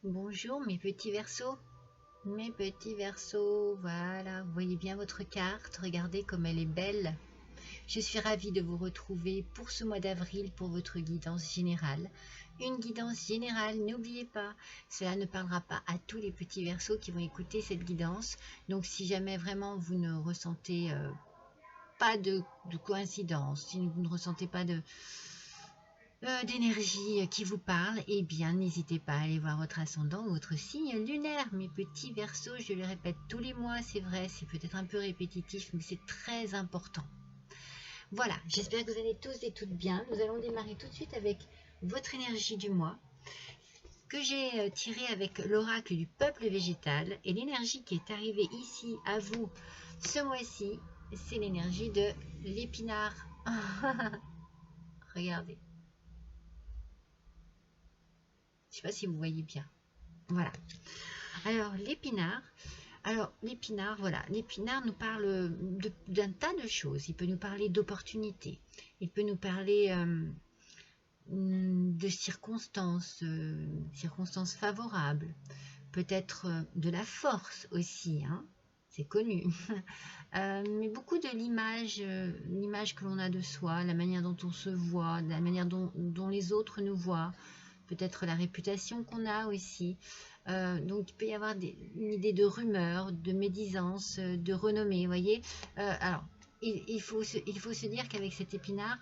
Bonjour mes petits versos, voilà, vous voyez bien votre carte, regardez comme elle est belle. Je suis ravie de vous retrouver pour ce mois d'avril pour votre guidance générale. Une guidance générale, n'oubliez pas, cela ne parlera pas à tous les petits versos qui vont écouter cette guidance. Donc si jamais vraiment vous ne ressentez pas de coïncidence, si vous ne ressentez pas d'énergie qui vous parle, eh bien n'hésitez pas à aller voir votre ascendant ou votre signe lunaire, mes petits versos. Je le répète tous les mois, c'est vrai, c'est peut-être un peu répétitif, mais c'est très important. Voilà, j'espère que vous allez tous et toutes bien. Nous allons démarrer tout de suite avec votre énergie du mois, que j'ai tirée avec l'oracle du peuple végétal. Et l'énergie qui est arrivée ici à vous ce mois-ci, c'est l'énergie de l'épinard. Regardez. Je ne sais pas si vous voyez bien. Voilà. Alors, l'épinard, voilà, l'épinard nous parle d'un tas de choses. Il peut nous parler d'opportunités, il peut nous parler de circonstances, circonstances favorables, peut-être de la force aussi, hein, c'est connu. Mais beaucoup de l'image que l'on a de soi, la manière dont on se voit, la manière dont les autres nous voient, peut-être la réputation qu'on a aussi. Donc il peut y avoir une idée de rumeur, de médisance, de renommée, vous voyez. Alors, il faut se dire qu'avec cet épinard,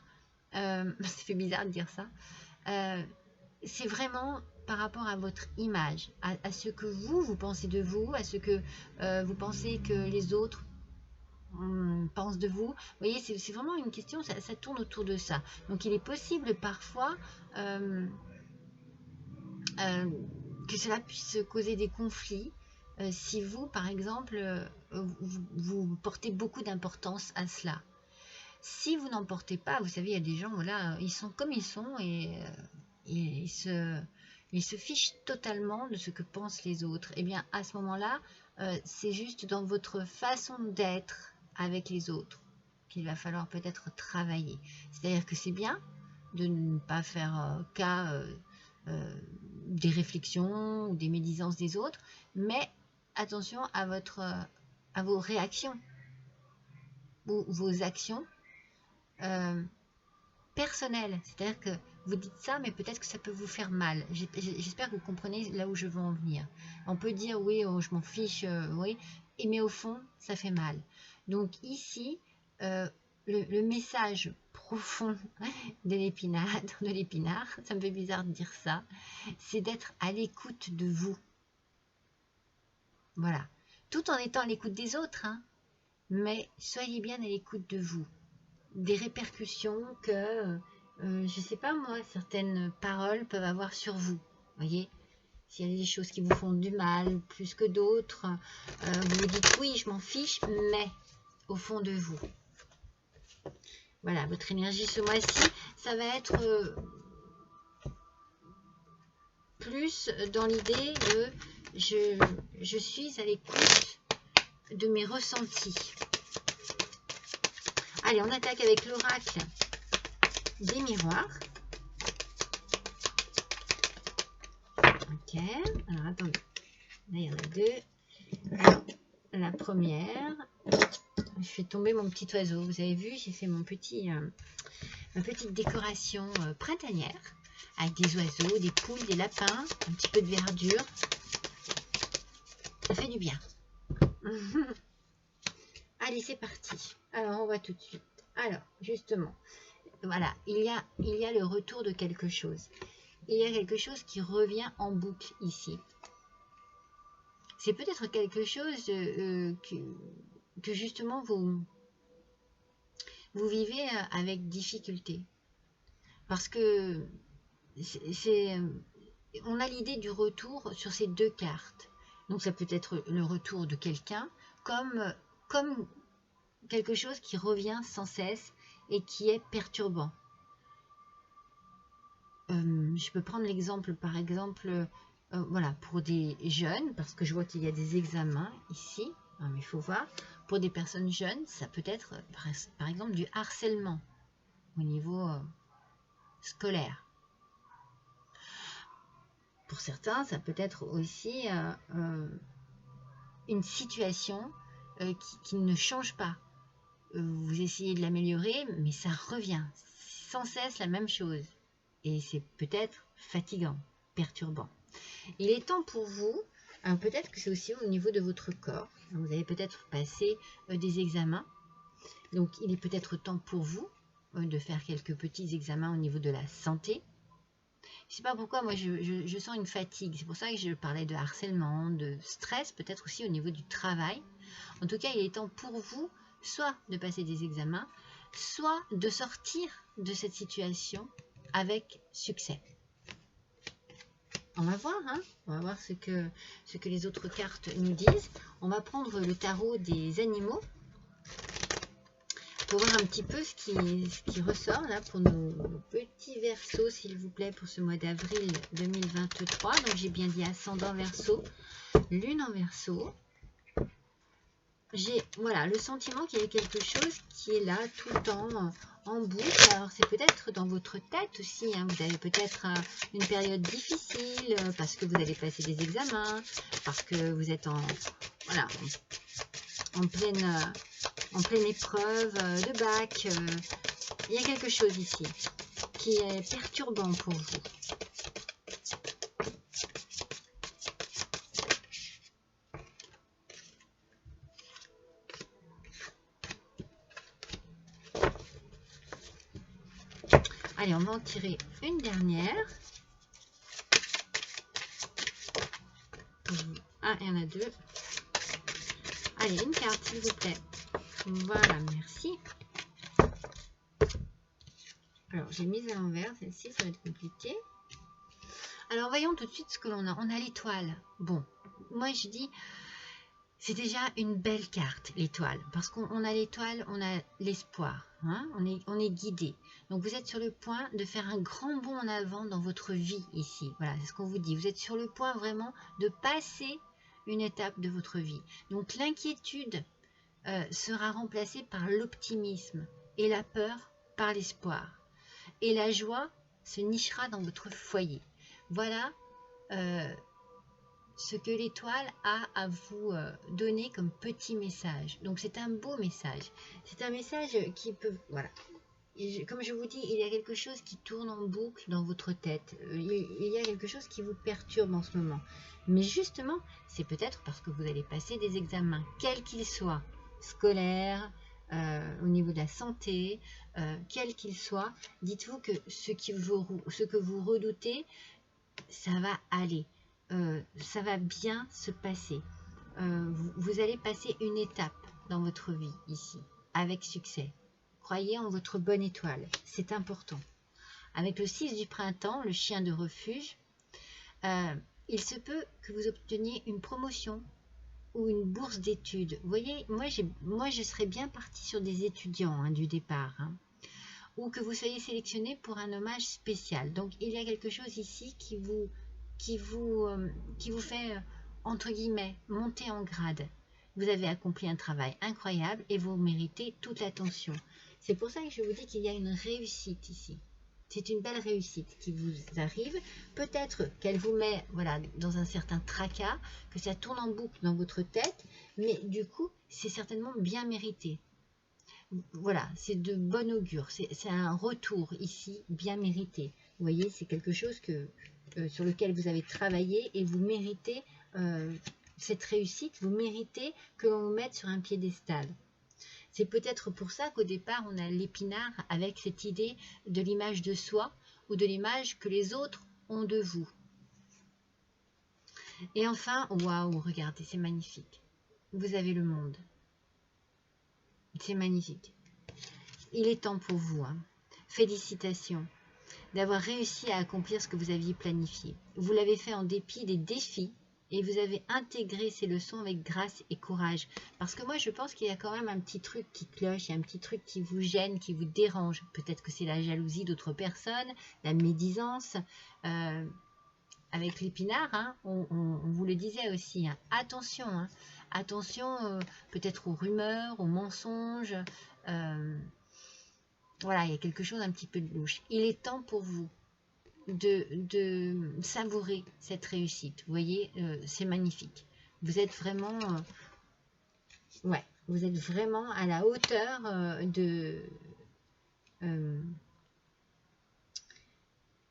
ça fait bizarre de dire ça, c'est vraiment par rapport à votre image, à ce que vous pensez de vous, à ce que vous pensez que les autres pensent de vous. Vous voyez, c'est vraiment une question, ça tourne autour de ça. Donc il est possible parfois que cela puisse causer des conflits si vous, par exemple, vous portez beaucoup d'importance à cela. Si vous n'en portez pas, vous savez, il y a des gens, voilà, ils sont comme ils sont et ils se fichent totalement de ce que pensent les autres. Et bien, à ce moment-là, c'est juste dans votre façon d'être avec les autres qu'il va falloir peut-être travailler. C'est-à-dire que c'est bien de ne pas faire cas des réflexions ou des médisances des autres, mais attention à vos réactions ou vos actions personnelles. C'est-à-dire que vous dites ça, mais peut-être que ça peut vous faire mal. J'espère que vous comprenez là où je veux en venir. On peut dire oui, oh, je m'en fiche, oui, mais au fond, ça fait mal. Donc ici, le message profond de l'épinard, ça me fait bizarre de dire ça, c'est d'être à l'écoute de vous. Voilà. Tout en étant à l'écoute des autres, hein, mais soyez bien à l'écoute de vous. Des répercussions que, je ne sais pas moi, certaines paroles peuvent avoir sur vous. Voyez, s'il y a des choses qui vous font du mal plus que d'autres, vous vous dites oui, je m'en fiche, mais au fond de vous. Voilà, votre énergie ce mois-ci, ça va être plus dans l'idée de je suis à l'écoute de mes ressentis. Allez, on attaque avec l'oracle des miroirs. Ok, alors attendez, là il y en a deux. Alors, la première, je fais tomber mon petit oiseau. Vous avez vu, j'ai fait ma petite décoration printanière avec des oiseaux, des poules, des lapins, un petit peu de verdure. Ça fait du bien. Allez, c'est parti. Alors, on va tout de suite. Alors, justement, voilà, il y a le retour de quelque chose. Il y a quelque chose qui revient en boucle ici. C'est peut-être quelque chose que justement vous vivez avec difficulté. Parce que on a l'idée du retour sur ces deux cartes. Donc ça peut être le retour de quelqu'un comme quelque chose qui revient sans cesse et qui est perturbant. Je peux prendre l'exemple, par exemple, voilà, pour des jeunes, parce que je vois qu'il y a des examens ici, mais il faut voir, pour des personnes jeunes, ça peut être, par exemple, du harcèlement au niveau scolaire. Pour certains, ça peut être aussi une situation qui ne change pas. Vous essayez de l'améliorer, mais ça revient sans cesse la même chose. Et c'est peut-être fatigant, perturbant. Il est temps pour vous, peut-être que c'est aussi au niveau de votre corps. Vous avez peut-être passé des examens. Donc, il est peut-être temps pour vous de faire quelques petits examens au niveau de la santé. Je ne sais pas pourquoi, moi, je sens une fatigue. C'est pour ça que je parlais de harcèlement, de stress, peut-être aussi au niveau du travail. En tout cas, il est temps pour vous, soit de passer des examens, soit de sortir de cette situation avec succès. On va voir, hein, on va voir ce que les autres cartes nous disent. On va prendre le tarot des animaux pour voir un petit peu ce qui ressort là pour nos petits Verseaux, s'il vous plaît, pour ce mois d'avril 2023. Donc j'ai bien dit ascendant Verseau, lune en Verseau. J'ai voilà, le sentiment qu'il y a quelque chose qui est là tout le temps en boucle. Alors c'est peut-être dans votre tête aussi, hein. Vous avez peut-être une période difficile parce que vous allez passer des examens, parce que vous êtes voilà, en pleine épreuve de bac. Il y a quelque chose ici qui est perturbant pour vous. Allez, on va en tirer une dernière. Ah, il y en a deux. Allez, une carte, s'il vous plaît. Voilà, merci. Alors, j'ai mis à l'envers, celle-ci, ça va être compliqué. Alors, voyons tout de suite ce que l'on a. On a l'étoile. Bon, moi, je dis, c'est déjà une belle carte, l'étoile. Parce qu'on a l'étoile, on a l'espoir. Hein, on est guidé. Donc, vous êtes sur le point de faire un grand bond en avant dans votre vie ici. Voilà, c'est ce qu'on vous dit. Vous êtes sur le point vraiment de passer une étape de votre vie. Donc, l'inquiétude sera remplacée par l'optimisme et la peur par l'espoir. Et la joie se nichera dans votre foyer. Voilà ce que l'étoile a à vous donner comme petit message. Donc c'est un beau message. C'est un message qui peut... Voilà. Et comme je vous dis, il y a quelque chose qui tourne en boucle dans votre tête. Il y a quelque chose qui vous perturbe en ce moment. Mais justement, c'est peut-être parce que vous allez passer des examens, quels qu'ils soient, scolaires, au niveau de la santé, quel qu'il soit. Dites-vous que ce que vous redoutez, ça va aller. Ça va bien se passer. Vous allez passer une étape dans votre vie ici, avec succès. Croyez en votre bonne étoile, c'est important. Avec le 6 du printemps, le chien de refuge, il se peut que vous obteniez une promotion ou une bourse d'études. Vous voyez, moi je serais bien partie sur des étudiants du départ. Ou que vous soyez sélectionné pour un hommage spécial. Donc il y a quelque chose ici qui vous fait, entre guillemets, monter en grade. Vous avez accompli un travail incroyable et vous méritez toute l'attention. C'est pour ça que je vous dis qu'il y a une réussite ici. C'est une belle réussite qui vous arrive. Peut-être qu'elle vous met voilà, dans un certain tracas, que ça tourne en boucle dans votre tête, mais du coup, c'est certainement bien mérité. Voilà, c'est de bon augure. C'est un retour ici bien mérité. Vous voyez, c'est quelque chose sur lequel vous avez travaillé et vous méritez cette réussite. Vous méritez que l'on vous mette sur un piédestal. C'est peut-être pour ça qu'au départ, on a l'épinard avec cette idée de l'image de soi ou de l'image que les autres ont de vous. Et enfin, waouh, regardez, c'est magnifique. Vous avez le monde. C'est magnifique. Il est temps pour vous. Félicitations d'avoir réussi à accomplir ce que vous aviez planifié. Vous l'avez fait en dépit des défis et vous avez intégré ces leçons avec grâce et courage. Parce que moi, je pense qu'il y a quand même un petit truc qui cloche, il y a un petit truc qui vous gêne, qui vous dérange. Peut-être que c'est la jalousie d'autres personnes, la médisance. Avec l'épinard, on vous le disait aussi, attention, attention peut-être aux rumeurs, aux mensonges. Voilà, il y a quelque chose un petit peu de louche. Il est temps pour vous de savourer cette réussite. Vous voyez, c'est magnifique. Vous êtes vraiment, ouais, vous êtes vraiment à la hauteur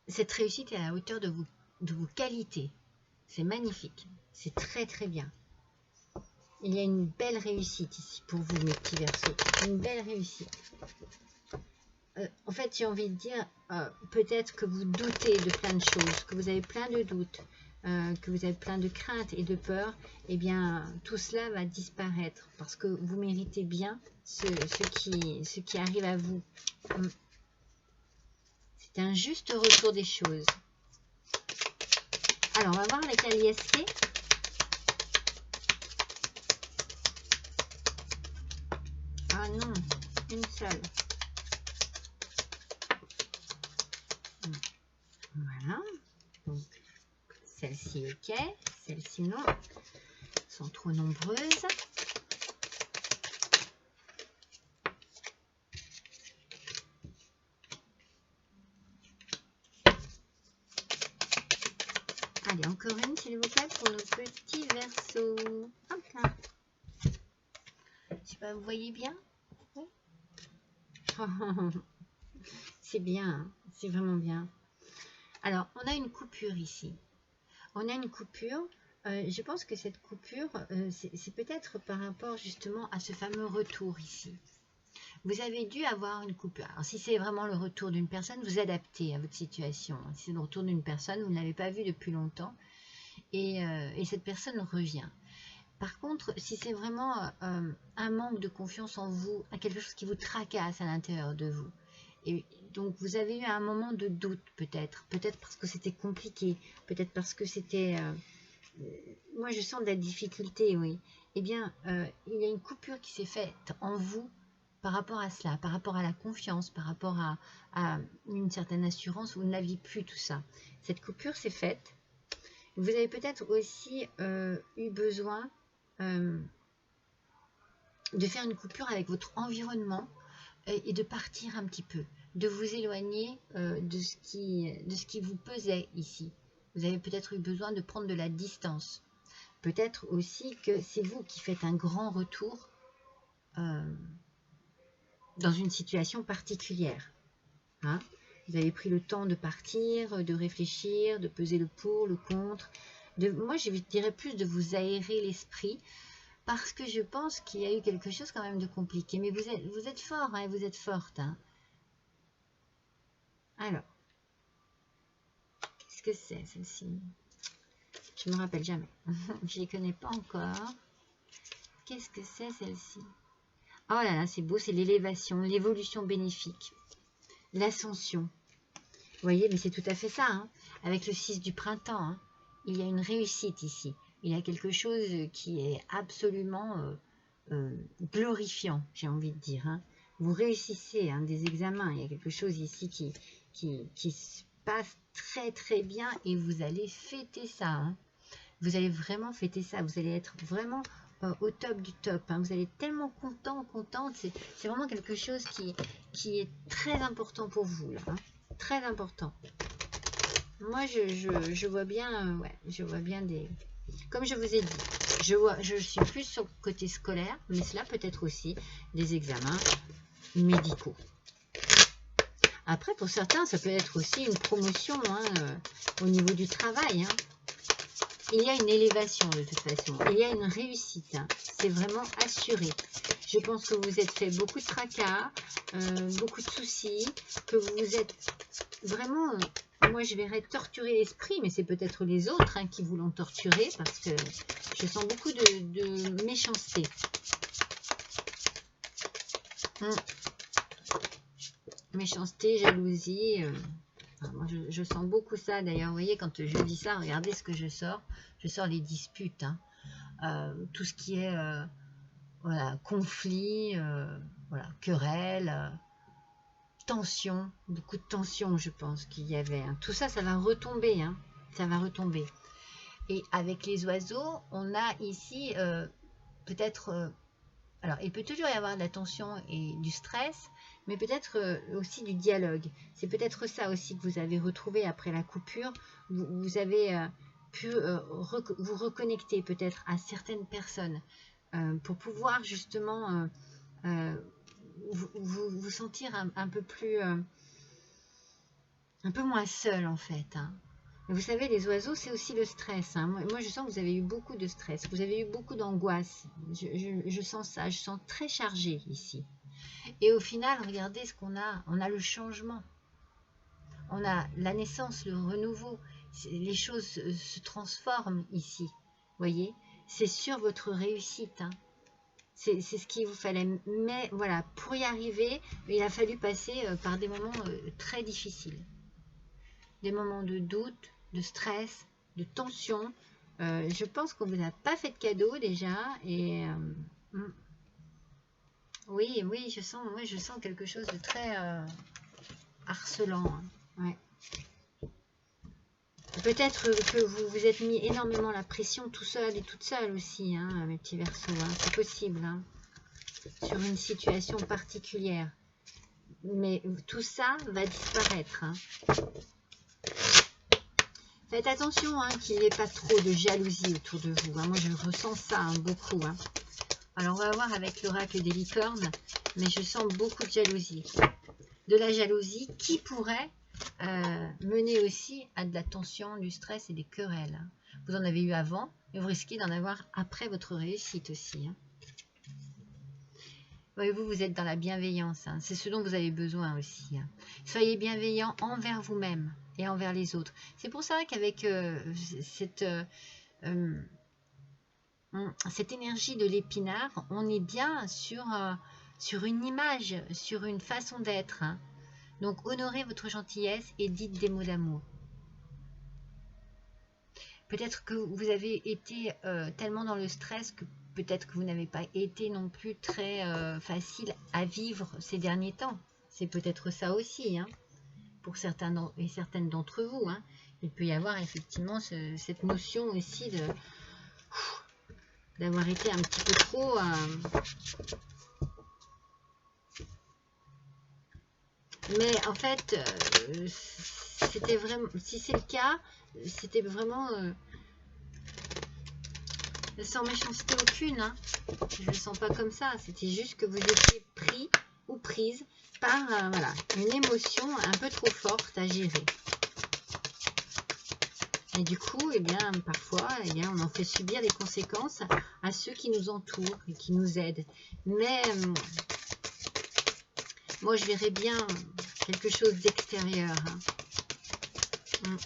cette réussite est à la hauteur de vos qualités. C'est magnifique. C'est très très bien. Il y a une belle réussite ici pour vous, mes petits Verseaux. Une belle réussite. En fait, j'ai envie de dire, peut-être que vous doutez de plein de choses, que vous avez plein de doutes, que vous avez plein de craintes et de peurs. Eh bien, tout cela va disparaître parce que vous méritez bien ce qui arrive à vous. C'est un juste retour des choses. Alors, on va voir avec la l'ISC. Ah non, une seule. Voilà. Donc, celle-ci, ok. Celle-ci, non. Elles sont trop nombreuses. Allez, encore une, s'il vous plaît, pour nos petits Verseaux. Hop là. Je sais pas, vous voyez bien? Oui. C'est bien, hein, c'est vraiment bien. Alors, on a une coupure ici. On a une coupure. Je pense que cette coupure, c'est peut-être par rapport justement à ce fameux retour ici. Vous avez dû avoir une coupure. Alors, si c'est vraiment le retour d'une personne, vous adaptez à votre situation. Si c'est le retour d'une personne, vous ne l'avez pas vue depuis longtemps et cette personne revient. Par contre, si c'est vraiment un manque de confiance en vous, quelque chose qui vous tracasse à l'intérieur de vous, et donc vous avez eu un moment de doute peut-être parce que c'était compliqué, peut-être parce que c'était... moi je sens de la difficulté, oui. Eh bien, il y a une coupure qui s'est faite en vous par rapport à cela, par rapport à la confiance, par rapport à une certaine assurance, vous n'aviez plus tout ça. Cette coupure s'est faite. Vous avez peut-être aussi eu besoin de faire une coupure avec votre environnement et de partir un petit peu, de vous éloigner de ce qui vous pesait ici. Vous avez peut-être eu besoin de prendre de la distance. Peut-être aussi que c'est vous qui faites un grand retour dans une situation particulière. Hein? Vous avez pris le temps de partir, de réfléchir, de peser le pour, le contre. Moi, je dirais plus de vous aérer l'esprit, parce que je pense qu'il y a eu quelque chose quand même de compliqué. Mais vous êtes fort, hein, vous êtes forte. Hein. Alors, qu'est-ce que c'est celle-ci? Je ne me rappelle jamais. Je ne les connais pas encore. Qu'est-ce que c'est celle-ci? Oh là là, c'est beau, c'est l'élévation, l'évolution bénéfique, l'ascension. Vous voyez, mais c'est tout à fait ça. Hein. Avec le 6 du printemps, hein, il y a une réussite ici. Il y a quelque chose qui est absolument glorifiant, j'ai envie de dire. Hein. Vous réussissez des examens. Il y a quelque chose ici qui se passe très très bien et vous allez fêter ça. Hein. Vous allez vraiment fêter ça. Vous allez être vraiment au top du top. Hein. Vous allez être tellement content, contente. C'est vraiment quelque chose qui est très important pour vous. Là, hein. Très important. Moi, je vois bien, ouais, je vois bien des... Comme je vous ai dit, je suis plus sur le côté scolaire, mais cela peut être aussi des examens médicaux. Après, pour certains, ça peut être aussi une promotion au niveau du travail. Hein. Il y a une élévation de toute façon. Il y a une réussite. Hein. C'est vraiment assuré. Je pense que vous êtes fait beaucoup de tracas, beaucoup de soucis, que vous vous êtes vraiment... moi, je verrais torturer l'esprit, mais c'est peut-être les autres qui vous l'ont torturé, parce que je sens beaucoup de méchanceté. Méchanceté, jalousie. Moi, je sens beaucoup ça. D'ailleurs, vous voyez, quand je dis ça, regardez ce que je sors. Je sors les disputes. Tout ce qui est voilà, conflit, voilà, querelle, tension. Beaucoup de tension, je pense qu'il y avait. Hein. Tout ça, ça va retomber. Hein. Ça va retomber. Et avec les oiseaux, on a ici peut-être... alors, il peut toujours y avoir de la tension et du stress, mais peut-être aussi du dialogue. C'est peut-être ça aussi que vous avez retrouvé après la coupure. Vous avez pu vous reconnecter peut-être à certaines personnes pour pouvoir justement vous sentir un peu plus, un peu moins seul en fait. Hein. Vous savez, les oiseaux, c'est aussi le stress. Hein. Moi, je sens que vous avez eu beaucoup de stress. Vous avez eu beaucoup d'angoisse. Je sens ça. Je sens très chargé ici. Et au final, regardez ce qu'on a. On a le changement. On a la naissance, le renouveau. Les choses se transforment ici. Vous voyez, c'est sur votre réussite. Hein. C'est ce qu'il vous fallait. Mais voilà, pour y arriver, il a fallu passer par des moments très difficiles. Des moments de doute, de stress, de tension. Je pense qu'on vous a pas fait de cadeau déjà. Et oui, je sens quelque chose de très harcelant. Hein. Ouais. Peut-être que vous vous êtes mis énormément la pression tout seul et toute seule aussi, hein, mes petits Verseaux. Hein. C'est possible, hein, sur une situation particulière. Mais tout ça va disparaître. Hein. Faites attention hein, qu'il n'y ait pas trop de jalousie autour de vous. Hein. Moi, je ressens ça hein, beaucoup. Hein. Alors, on va voir avec l'oracle des licornes, mais je sens beaucoup de jalousie. De la jalousie qui pourrait mener aussi à de la tension, du stress et des querelles. Hein. Vous en avez eu avant, et vous risquez d'en avoir après votre réussite aussi. Hein. Voyez-vous, vous êtes dans la bienveillance. Hein. C'est ce dont vous avez besoin aussi. Hein. Soyez bienveillant envers vous-même et envers les autres. C'est pour ça qu'avec cette énergie de l'épinard, on est bien sur une image, sur une façon d'être. Hein. Donc, honorez votre gentillesse et dites des mots d'amour. Peut-être que vous avez été tellement dans le stress que peut-être que vous n'avez pas été non plus très facile à vivre ces derniers temps. C'est peut-être ça aussi, hein, pour certains et certaines d'entre vous. Hein. Il peut y avoir effectivement cette notion aussi d'avoir été un petit peu trop... mais en fait, c'était vraiment... Si c'est le cas, c'était vraiment... sans méchanceté aucune, hein. Je ne le sens pas comme ça, c'était juste que vous étiez pris ou prise par voilà, une émotion un peu trop forte à gérer. Et du coup, eh bien, parfois, eh bien, on en fait subir les conséquences à ceux qui nous entourent et qui nous aident. Mais moi, je verrais bien quelque chose d'extérieur. Hein.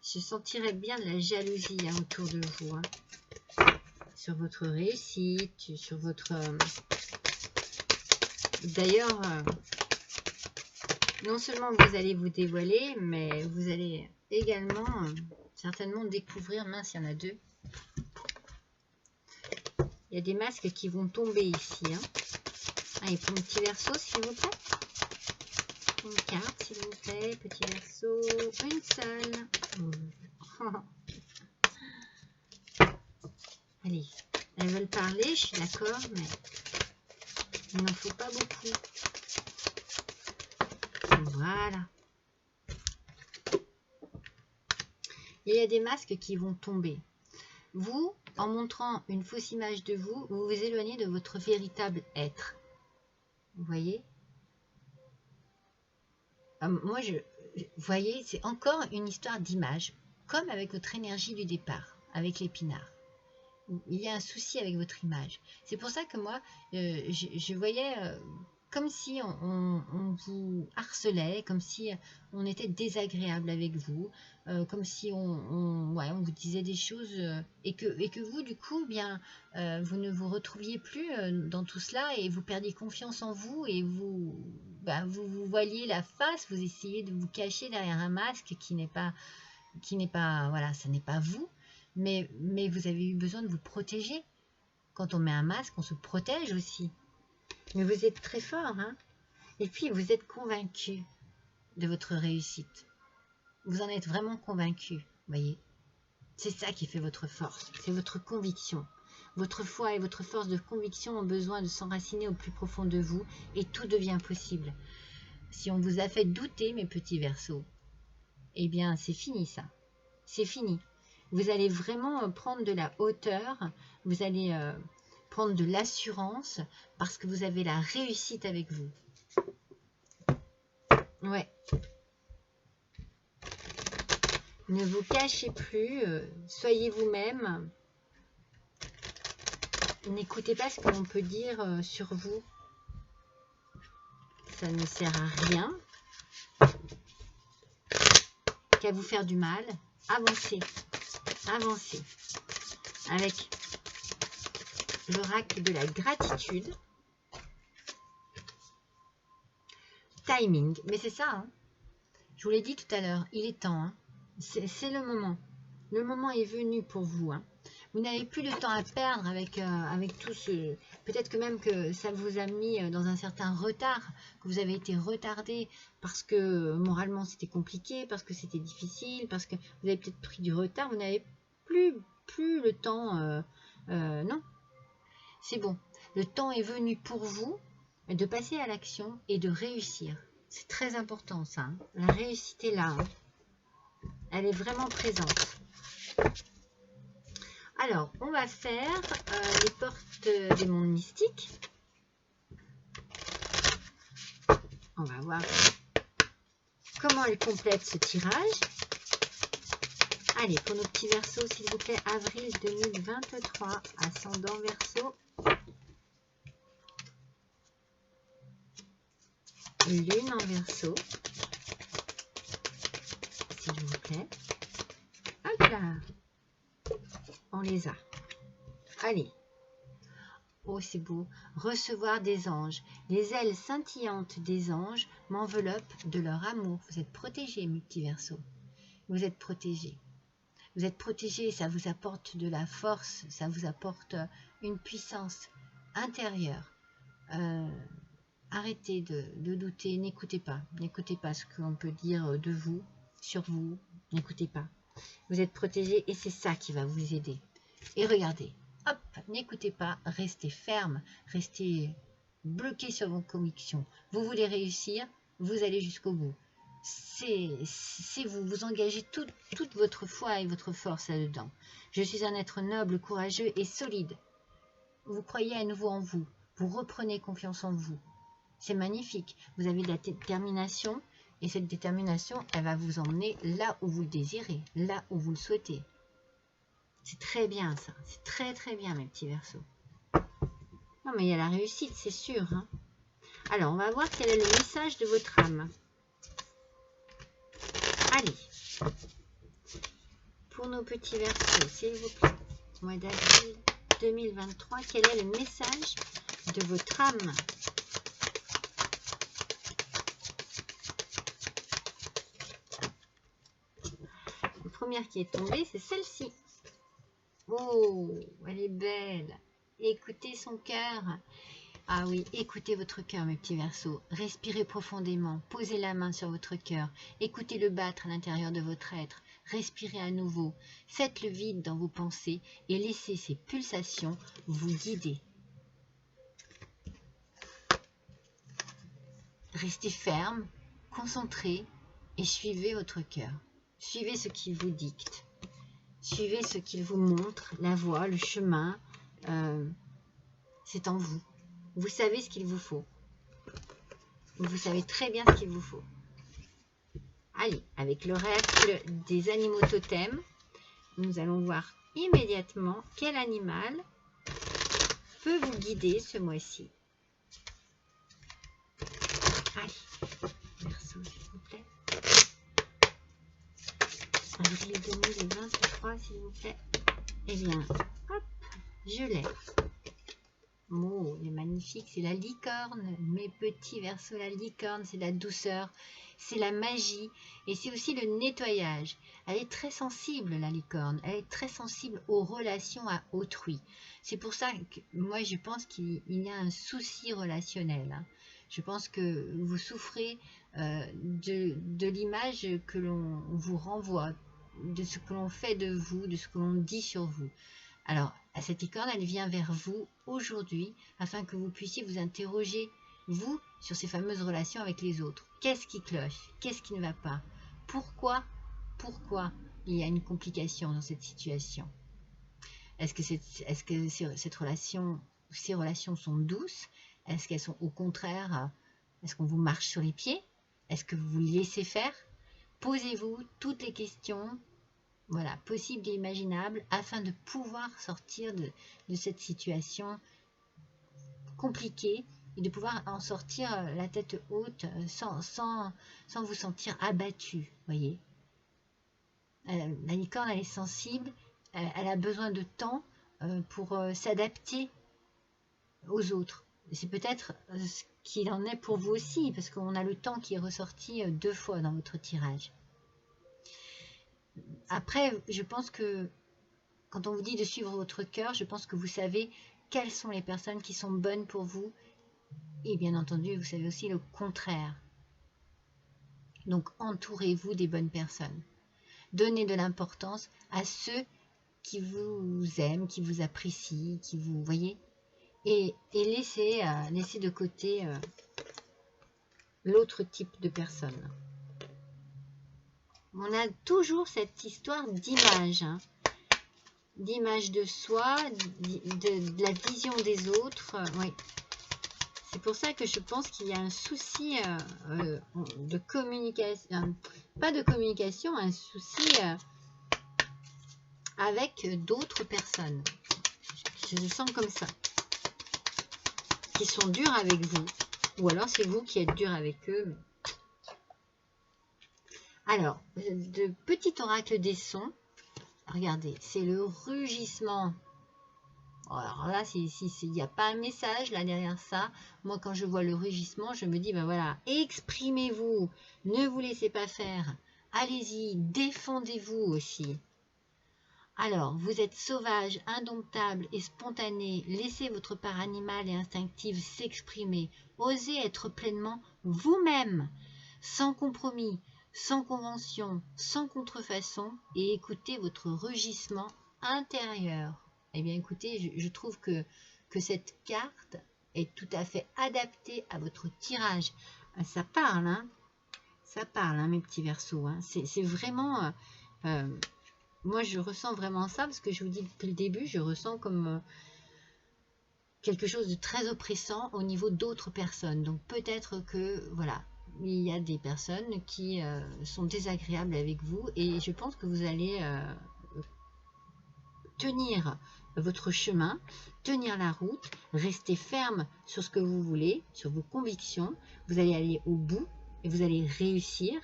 Je sentirais bien de la jalousie hein, autour de vous. Hein. Sur votre réussite, sur votre... D'ailleurs, non seulement vous allez vous dévoiler, mais vous allez également certainement découvrir... Mince, il y en a deux. Il y a des masques qui vont tomber ici. Hein. Allez, pour mon petit Verseau, s'il vous plaît. Une carte, s'il vous plaît. Petit Verseau, une seule. Allez, elles veulent parler, je suis d'accord, mais il n'en faut pas beaucoup. Voilà. Il y a des masques qui vont tomber. Vous, en montrant une fausse image de vous, vous vous éloignez de votre véritable être. Vous voyez? Moi, vous voyez, c'est encore une histoire d'image, comme avec votre énergie du départ, avec l'épinard. Il y a un souci avec votre image. C'est pour ça que moi, je voyais comme si on vous harcelait, comme si on était désagréable avec vous, comme si on vous disait des choses et que vous, du coup, bien, vous ne vous retrouviez plus dans tout cela et vous perdiez confiance en vous et vous voiliez la face, vous essayez de vous cacher derrière un masque qui n'est pas, voilà, ça n'est pas vous. Mais vous avez eu besoin de vous protéger. Quand on met un masque, on se protège aussi. Mais vous êtes très fort, hein. Et puis, vous êtes convaincu de votre réussite. Vous en êtes vraiment convaincu, voyez. C'est ça qui fait votre force, c'est votre conviction. Votre foi et votre force de conviction ont besoin de s'enraciner au plus profond de vous et tout devient possible. Si on vous a fait douter, mes petits Verseaux, eh bien c'est fini ça. C'est fini. Vous allez vraiment prendre de la hauteur, vous allez prendre de l'assurance parce que vous avez la réussite avec vous. Ouais. Ne vous cachez plus, soyez vous-même. N'écoutez pas ce que l'on peut dire sur vous. Ça ne sert à rien qu'à vous faire du mal. Avancez, avancez. Avec l'oracle de la gratitude. Timing, mais c'est ça, hein. Je vous l'ai dit tout à l'heure, il est temps, hein. C'est le moment. Le moment est venu pour vous, hein. Vous n'avez plus de temps à perdre avec tout ce... Peut-être que même que ça vous a mis dans un certain retard, que vous avez été retardé parce que moralement c'était compliqué, parce que c'était difficile, parce que vous avez peut-être pris du retard, vous n'avez plus le temps. Non, c'est bon. Le temps est venu pour vous de passer à l'action et de réussir. C'est très important ça, hein. La réussite est là, hein. Elle est vraiment présente. Alors, on va faire les portes des mondes mystiques. On va voir comment elles complètent ce tirage. Allez, pour nos petits Verseaux, s'il vous plaît, avril 2023, ascendant Verseau. Lune en Verseau, s'il vous plaît. Hop là, on les a. Allez. Oh, c'est beau. Recevoir des anges. Les ailes scintillantes des anges m'enveloppent de leur amour. Vous êtes protégés, mes petits Verseaux. Vous êtes protégés. Vous êtes protégés, ça vous apporte de la force, ça vous apporte une puissance intérieure. Arrêtez de douter, n'écoutez pas ce qu'on peut dire de vous, sur vous, n'écoutez pas. Vous êtes protégés et c'est ça qui va vous aider. Et regardez, hop, n'écoutez pas, restez ferme, restez bloqué sur vos convictions. Vous voulez réussir, vous allez jusqu'au bout. C'est vous engagez toute votre foi et votre force là-dedans. Je suis un être noble, courageux et solide. Vous croyez à nouveau en vous, vous reprenez confiance en vous. C'est magnifique, vous avez de la détermination et cette détermination, elle va vous emmener là où vous le désirez, là où vous le souhaitez. C'est très bien ça, c'est très très bien mes petits Verseaux. Non mais il y a la réussite, c'est sûr, hein. Alors, on va voir quel est le message de votre âme. Allez, pour nos petits Verseaux, s'il vous plaît, mois d'avril 2023, quel est le message de votre âme? La première qui est tombée, c'est celle-ci. Oh, elle est belle. Écoutez son cœur. Ah oui, écoutez votre cœur, mes petits Verseaux. Respirez profondément, posez la main sur votre cœur, écoutez-le battre à l'intérieur de votre être, respirez à nouveau, faites le vide dans vos pensées et laissez ces pulsations vous guider. Restez ferme, concentré et suivez votre cœur. Suivez ce qu'il vous dicte. Suivez ce qu'il vous montre, la voie, le chemin. C'est en vous. Vous savez ce qu'il vous faut. Vous savez très bien ce qu'il vous faut. Allez, avec l'oracle des animaux totems, nous allons voir immédiatement quel animal peut vous guider ce mois-ci. Allez, Verseau, s'il vous plaît. Avril 2023, s'il vous plaît. Eh bien, hop, je l'ai. Oh, elle est magnifique, c'est la licorne, mes petits Verseaux, la licorne, c'est la douceur, c'est la magie et c'est aussi le nettoyage. Elle est très sensible, la licorne, elle est très sensible aux relations à autrui. C'est pour ça que moi je pense qu'il y a un souci relationnel, hein. Je pense que vous souffrez de l'image que l'on vous renvoie, de ce que l'on fait de vous, de ce que l'on dit sur vous. Alors, cette licorne, elle vient vers vous aujourd'hui afin que vous puissiez vous interroger, vous, sur ces fameuses relations avec les autres. Qu'est-ce qui cloche? Qu'est-ce qui ne va pas? Pourquoi il y a une complication dans cette situation? Est-ce que cette relation, ces relations sont douces? Est-ce qu'elles sont au contraire, est-ce qu'on vous marche sur les pieds? Est-ce que vous vous laissez faire? Posez-vous toutes les questions, voilà, possibles et imaginables afin de pouvoir sortir de cette situation compliquée et de pouvoir en sortir la tête haute sans vous sentir abattu, voyez. La licorne, elle est sensible, elle a besoin de temps pour s'adapter aux autres. C'est peut-être ce qu'il en est pour vous aussi, parce qu'on a le temps qui est ressorti 2 fois dans votre tirage. Après, je pense que quand on vous dit de suivre votre cœur, je pense que vous savez quelles sont les personnes qui sont bonnes pour vous. Et bien entendu, vous savez aussi le contraire. Donc, entourez-vous des bonnes personnes. Donnez de l'importance à ceux qui vous aiment, qui vous apprécient, qui vous voyez. Et laissez de côté l'autre type de personne. On a toujours cette histoire d'image, hein, d'image de soi, de la vision des autres. Oui. C'est pour ça que je pense qu'il y a un souci de communication, pas de communication, un souci avec d'autres personnes. Je le sens comme ça. Qui sont durs avec vous. Ou alors c'est vous qui êtes dur avec eux. Alors, de petit oracle des sons. Regardez, c'est le rugissement. Alors là, il n'y a pas un message là derrière ça. Moi, quand je vois le rugissement, je me dis, ben voilà, exprimez-vous. Ne vous laissez pas faire. Allez-y, défendez-vous aussi. Alors, vous êtes sauvage, indomptable et spontané. Laissez votre part animale et instinctive s'exprimer. Osez être pleinement vous-même, sans compromis, sans convention, sans contrefaçon, et écoutez votre rugissement intérieur. Eh bien, écoutez, je trouve que cette carte est tout à fait adaptée à votre tirage. Ça parle, hein? Ça parle, hein, mes petits Verseaux. Hein. C'est vraiment... moi, je ressens vraiment ça, parce que je vous dis depuis le début, je ressens comme quelque chose de très oppressant au niveau d'autres personnes. Donc, peut-être que, voilà, il y a des personnes qui sont désagréables avec vous, et je pense que vous allez tenir votre chemin, tenir la route, rester ferme sur ce que vous voulez, sur vos convictions. Vous allez aller au bout, et vous allez réussir.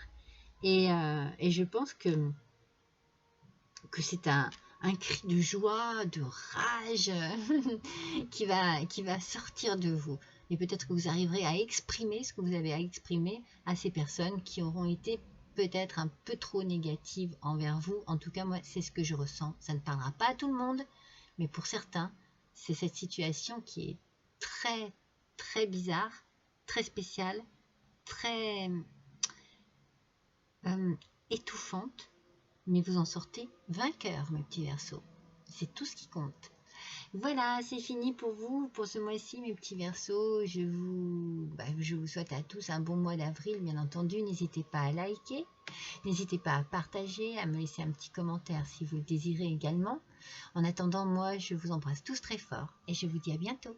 Et je pense que c'est un cri de joie, de rage qui va sortir de vous. Et peut-être que vous arriverez à exprimer ce que vous avez à exprimer à ces personnes qui auront été peut-être un peu trop négatives envers vous. En tout cas, moi, c'est ce que je ressens. Ça ne parlera pas à tout le monde, mais pour certains, c'est cette situation qui est très, très bizarre, très spéciale, très étouffante. Mais vous en sortez vainqueur, mes petits Verseaux. C'est tout ce qui compte. Voilà, c'est fini pour vous, pour ce mois-ci, mes petits Verseaux. Je vous souhaite à tous un bon mois d'avril, bien entendu. N'hésitez pas à liker, n'hésitez pas à partager, à me laisser un petit commentaire si vous le désirez également. En attendant, moi, je vous embrasse tous très fort et je vous dis à bientôt.